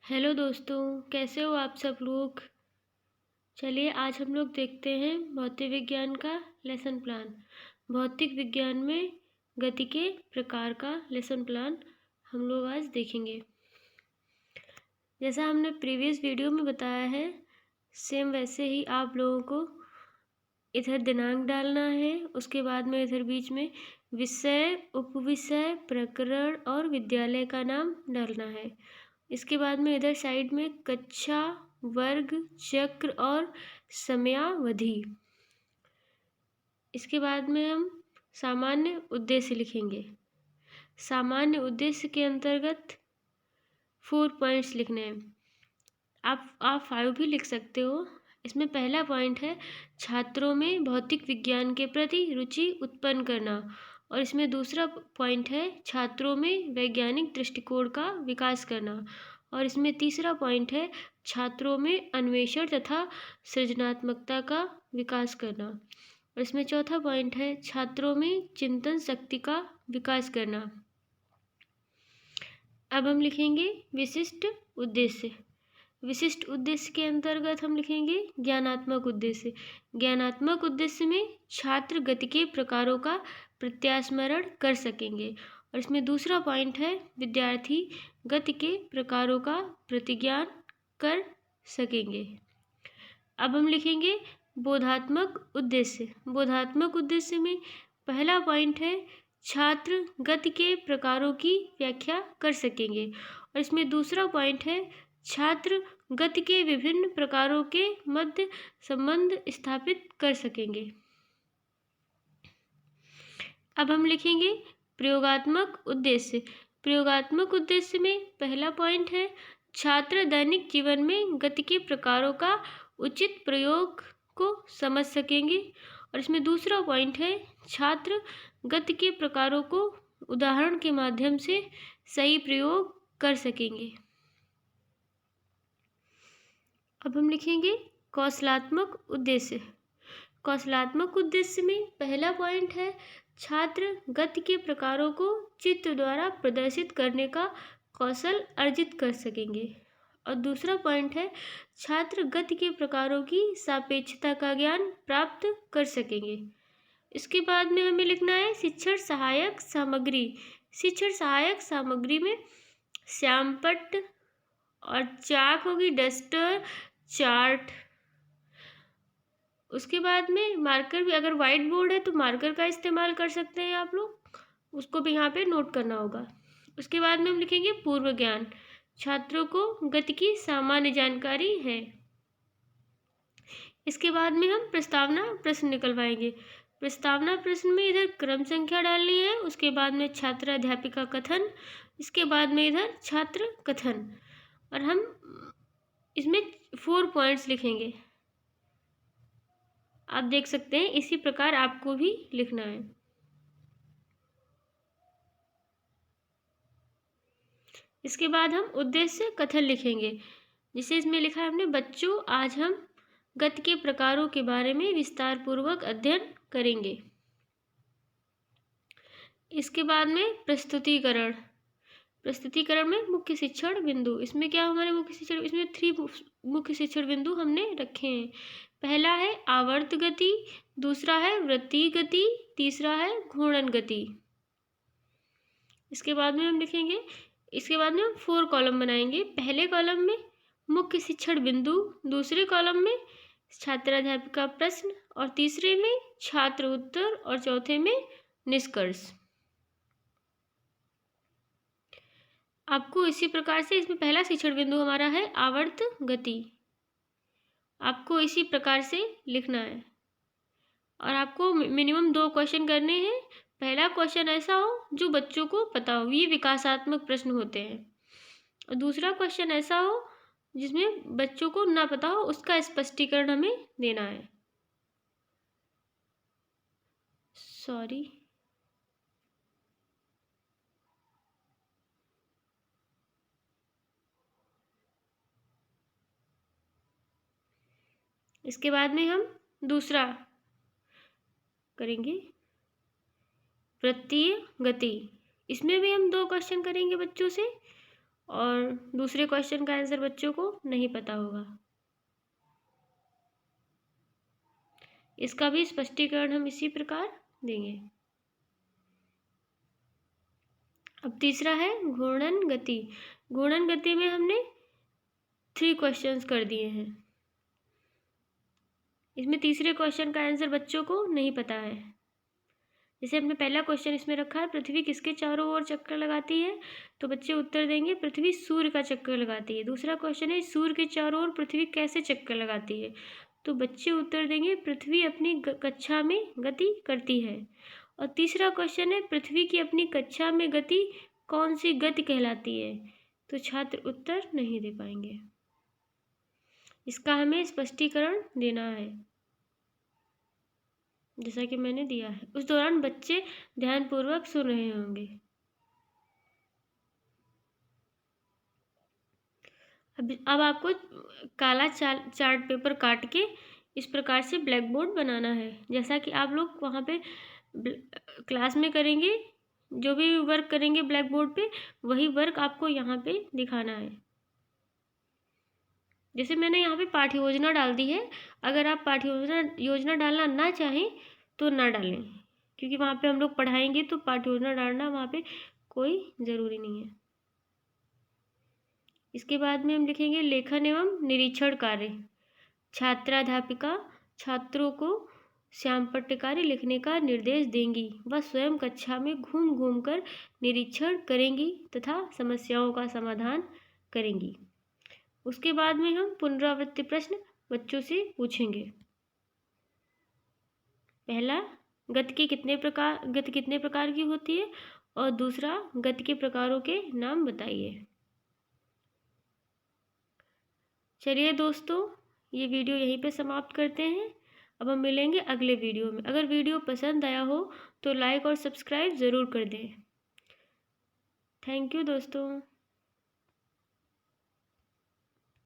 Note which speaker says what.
Speaker 1: Hello दोस्तों, कैसे हो आप सब लोग। चलिए आज हम लोग देखते हैं भौतिक विज्ञान का लेसन प्लान। भौतिक विज्ञान में गति के प्रकार का लेसन प्लान हम लोग आज देखेंगे। जैसा हमने प्रीवियस वीडियो में बताया है, सेम वैसे ही आप लोगों को इधर दिनांक डालना है। उसके बाद में इधर बीच में विषय, उपविषय, प्रकरण और विद्यालय का नाम डालना है। इसके बाद में इधर साइड में कक्षा, वर्ग, चक्र और समयावधि। इसके बाद में हम सामान्य उद्देश्य लिखेंगे। सामान्य उद्देश्य के अंतर्गत 4 पॉइंट्स लिखने हैं। आप 5 भी लिख सकते हो। इसमें पहला पॉइंट है छात्रों में भौतिक विज्ञान के प्रति रुचि उत्पन्न करना, और इसमें दूसरा पॉइंट है छात्रों में वैज्ञानिक दृष्टिकोण का विकास करना, और इसमें तीसरा पॉइंट है छात्रों में अन्वेषण तथा सृजनात्मकता का विकास करना, और इसमें चौथा पॉइंट है छात्रों में चिंतन शक्ति का विकास करना। अब हम लिखेंगे विशिष्ट उद्देश्य। विशिष्ट उद्देश्य के अंतर्गत हम लिखेंगे ज्ञानात्मक उद्देश्य। ज्ञानात्मक उद्देश्य में छात्र गति के प्रकारों का प्रत्यास्मरण कर सकेंगे, और इसमें दूसरा पॉइंट है विद्यार्थी गति के प्रकारों का प्रतिज्ञान कर सकेंगे। अब हम लिखेंगे बोधात्मक उद्देश्य। बोधात्मक उद्देश्य में पहला पॉइंट है छात्र गति के प्रकारों की व्याख्या कर सकेंगे, और इसमें दूसरा पॉइंट है छात्र गति के विभिन्न प्रकारों के मध्य संबंध स्थापित कर सकेंगे। अब हम लिखेंगे प्रयोगात्मक उद्देश्य। प्रयोगात्मक उद्देश्य में पहला पॉइंट है छात्र दैनिक जीवन में गति के प्रकारों का उचित प्रयोग को समझ सकेंगे, और इसमें दूसरा पॉइंट है छात्र गति के प्रकारों को उदाहरण के माध्यम से सही प्रयोग कर सकेंगे। अब हम लिखेंगे कौशलात्मक उद्देश्य। कौशलात्मक उद्देश्य में पहला पॉइंट है छात्र गति के प्रकारों को चित्र द्वारा प्रदर्शित करने का कौशल अर्जित कर सकेंगे, और दूसरा पॉइंट है छात्र गति के प्रकारों की सापेक्षता का ज्ञान प्राप्त कर सकेंगे। इसके बाद में हमें लिखना है शिक्षण सहायक सामग्री। शिक्षण सहायक सामग्री में श्यामपट्ट और चाक होगी, डस्टर, चार्ट। उसके बाद में मार्कर भी, अगर वाइट बोर्ड है तो मार्कर का इस्तेमाल कर सकते हैं आप लोग, उसको भी यहाँ पे नोट करना होगा। उसके बाद में हम लिखेंगे पूर्व ज्ञान। छात्रों को गति की सामान्य जानकारी है। इसके बाद में हम प्रस्तावना प्रश्न निकलवाएंगे। प्रस्तावना प्रश्न में इधर क्रम संख्या डालनी है, उसके बाद में छात्र अध्यापिका कथन, इसके बाद में इधर छात्र कथन, और हम इसमें 4 पॉइंट्स लिखेंगे। आप देख सकते हैं इसी प्रकार आपको भी लिखना है। इसके बाद हम उद्देश्य कथन लिखेंगे। जिसे इसमें लिखा है हमने, बच्चों आज हम गति के प्रकारों के बारे में विस्तार पूर्वक अध्ययन करेंगे। इसके बाद में प्रस्तुतिकरण। प्रस्तुतिकरण में मुख्य शिक्षण बिंदु। इसमें क्या हमारे मुख्य शिक्षण, इसमें 3 मुख्य शिक्षण बिंदु हमने रखे हैं। पहला है आवर्त गति, दूसरा है वृत्तीय गति, तीसरा है घूर्णन गति। इसके बाद में हम लिखेंगे, इसके बाद में हम 4 कॉलम बनाएंगे। पहले कॉलम में मुख्य शिक्षण बिंदु, दूसरे कॉलम में छात्राध्यापिका प्रश्न, और तीसरे में छात्र उत्तर, और चौथे में निष्कर्ष। आपको इसी प्रकार से, इसमें पहला शिक्षण बिंदु हमारा है आवर्त गति, आपको इसी प्रकार से लिखना है, और आपको मिनिमम 2 क्वेश्चन करने हैं। पहला क्वेश्चन ऐसा हो जो बच्चों को पता हो, ये विकासात्मक प्रश्न होते हैं, और दूसरा क्वेश्चन ऐसा हो जिसमें बच्चों को ना पता हो, उसका स्पष्टीकरण हमें देना है। सॉरी, इसके बाद में हम दूसरा करेंगे वृत्तीय गति। इसमें भी हम 2 क्वेश्चन करेंगे बच्चों से, और दूसरे क्वेश्चन का आंसर बच्चों को नहीं पता होगा। इसका भी स्पष्टीकरण हम इसी प्रकार देंगे। अब तीसरा है घूर्णन गति। घूर्णन गति में हमने 3 क्वेश्चंस कर दिए हैं। इसमें तीसरे क्वेश्चन का आंसर बच्चों को नहीं पता है। जैसे हमने पहला क्वेश्चन इसमें रखा है, पृथ्वी किसके चारों ओर चक्कर लगाती है, तो बच्चे उत्तर देंगे पृथ्वी सूर्य का चक्कर लगाती है। दूसरा क्वेश्चन है सूर्य के चारों ओर पृथ्वी कैसे चक्कर लगाती है, तो बच्चे उत्तर देंगे पृथ्वी अपनी कक्षा में गति करती है। और तीसरा क्वेश्चन है पृथ्वी की अपनी कक्षा में गति कौन सी गति कहलाती है, तो छात्र उत्तर नहीं दे पाएंगे। इसका हमें स्पष्टीकरण देना है जैसा कि मैंने दिया है। उस दौरान बच्चे ध्यानपूर्वक सुन रहे होंगे। अब आपको काला चार्ट पेपर काट के इस प्रकार से ब्लैक बोर्ड बनाना है, जैसा कि आप लोग वहाँ पे क्लास में करेंगे। जो भी वर्क करेंगे ब्लैक बोर्ड पे, वही वर्क आपको यहाँ पे दिखाना है। जैसे मैंने यहाँ पे पाठ्य योजना डाल दी है। अगर आप पाठ्य योजना डालना ना चाहें तो ना डालें, क्योंकि वहाँ पे हम लोग पढ़ाएंगे तो पाठ्य योजना डालना वहाँ पे कोई ज़रूरी नहीं है। इसके बाद में हम लिखेंगे लेखन एवं निरीक्षण कार्य। छात्राध्यापिका छात्रों को श्यामपट्ट कार्य लिखने का निर्देश देंगी। वह स्वयं कक्षा में घूम घूम कर निरीक्षण करेंगी तथा समस्याओं का समाधान करेंगी। उसके बाद में हम पुनरावृत्ति प्रश्न बच्चों से पूछेंगे। पहला, गति कितने प्रकार की होती है, और दूसरा, गति के प्रकारों के नाम बताइए। चलिए दोस्तों, ये वीडियो यहीं पे समाप्त करते हैं। अब हम मिलेंगे अगले वीडियो में। अगर वीडियो पसंद आया हो तो लाइक और सब्सक्राइब ज़रूर कर दें। थैंक यू दोस्तों।